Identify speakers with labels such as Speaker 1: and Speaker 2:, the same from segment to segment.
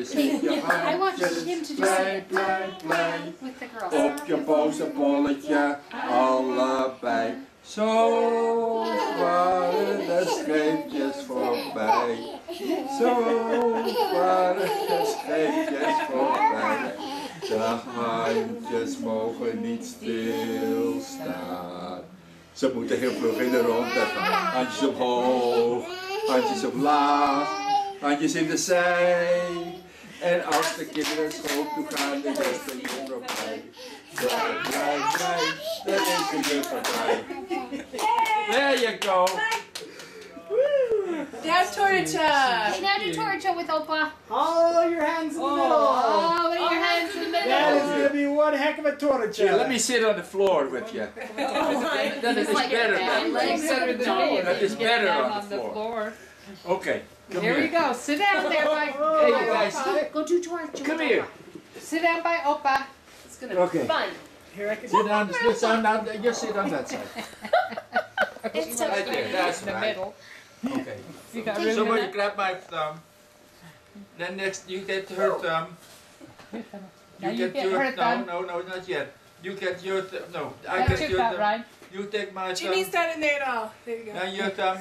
Speaker 1: I want him to just
Speaker 2: blij
Speaker 1: with the girls.
Speaker 2: op je boze bolletje, allebei. Zo waren de scheepjes voorbij. Zo waren de scheepjes voorbij. De handjes mogen niet stilstaan. Ze moeten heel vlug in de ronde gaan. Handjes omhoog, handjes omlaag, handjes in de zij. En als de kinderen school toe gaan, dan is de juf voorbij. Blij, blij, blij, dan is de juf voorbij. There you go.
Speaker 3: Down tortilla.
Speaker 1: Hey, now do tortilla with Opa.
Speaker 4: All your hands in the middle.
Speaker 1: Oh, with your hands in the
Speaker 4: That
Speaker 1: middle.
Speaker 4: is going to be one heck of a tortilla.
Speaker 2: Here, let me sit on the floor with you. That is better. That is better on the floor. Okay, come
Speaker 5: Here we
Speaker 2: here.
Speaker 5: go. Sit down there by
Speaker 2: Hey, you guys.
Speaker 1: Go do tortilla.
Speaker 2: Come here.
Speaker 5: Sit down by Opa.
Speaker 3: It's gonna be
Speaker 2: Okay.
Speaker 3: fun.
Speaker 4: Here, I can
Speaker 2: Sit down. Just sit on that side.
Speaker 3: It's so
Speaker 2: Right there. That's
Speaker 5: In the
Speaker 2: right.
Speaker 5: middle.
Speaker 2: Okay.
Speaker 5: You got room in
Speaker 2: Somebody
Speaker 5: there?
Speaker 2: grab my thumb. Then next you get her thumb.
Speaker 5: Now you get her thumb.
Speaker 2: No, not yet. You get your thumb. No, I
Speaker 5: I
Speaker 2: get
Speaker 5: took
Speaker 2: your
Speaker 5: that,
Speaker 2: thumb.
Speaker 5: right?
Speaker 2: You take my
Speaker 3: Ginny's
Speaker 2: thumb.
Speaker 3: not in there at all. There you go.
Speaker 2: Now your thumb.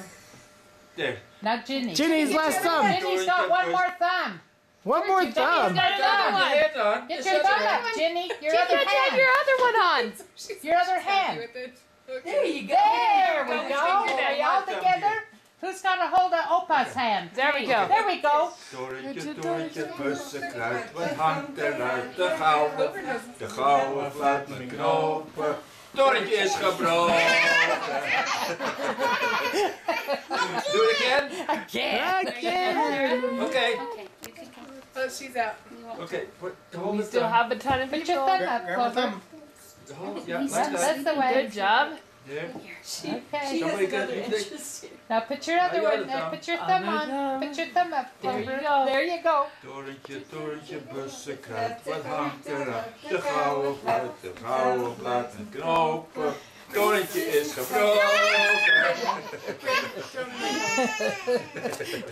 Speaker 2: There.
Speaker 5: Not Ginny.
Speaker 4: Ginny's last thumb.
Speaker 5: Ginny's got one more thumb.
Speaker 4: One more thumb.
Speaker 5: Got another one.
Speaker 2: Head on.
Speaker 5: Get
Speaker 2: This
Speaker 5: your
Speaker 2: other
Speaker 5: thumb
Speaker 2: hand.
Speaker 5: up, Ginny. Your other hand.
Speaker 3: other one on.
Speaker 5: Your other hand.
Speaker 3: There you go.
Speaker 5: There we go.
Speaker 3: Figured
Speaker 5: Are
Speaker 3: it
Speaker 5: you all
Speaker 2: out.
Speaker 5: together? Who's got a hold of Opa's hand?
Speaker 3: There we go.
Speaker 5: There we go.
Speaker 2: Torentje, torentje, bussenkruid, wat hangt eruit? De gouden fluit met knopen. Torentje is gebroken. Do it again?
Speaker 5: Again.
Speaker 2: Okay.
Speaker 1: Okay, you can go.
Speaker 3: Oh, she's out.
Speaker 2: Okay. Hold
Speaker 6: We
Speaker 2: it
Speaker 6: still
Speaker 2: down.
Speaker 6: have a ton of
Speaker 5: Put your
Speaker 6: control.
Speaker 5: thumb up,
Speaker 4: Grab my
Speaker 5: Clover.
Speaker 4: thumb.
Speaker 2: Hold, yeah, like
Speaker 5: That's
Speaker 2: that.
Speaker 5: the way.
Speaker 6: Good job.
Speaker 2: There.
Speaker 5: Okay.
Speaker 2: Somebody got you take.
Speaker 5: Now put your other
Speaker 2: Now your
Speaker 5: one.
Speaker 2: other
Speaker 5: Put your
Speaker 6: thumb.
Speaker 5: thumb
Speaker 6: Other
Speaker 5: on. Put your thumb up,
Speaker 6: There you
Speaker 5: Clover.
Speaker 6: go.
Speaker 5: There you go.
Speaker 2: Torentje, torentje, bussenkruid, wat hangt eruit? De gouden fluit met knopen. Torentje is gebroken.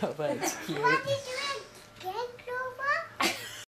Speaker 6: Oh, that's cute.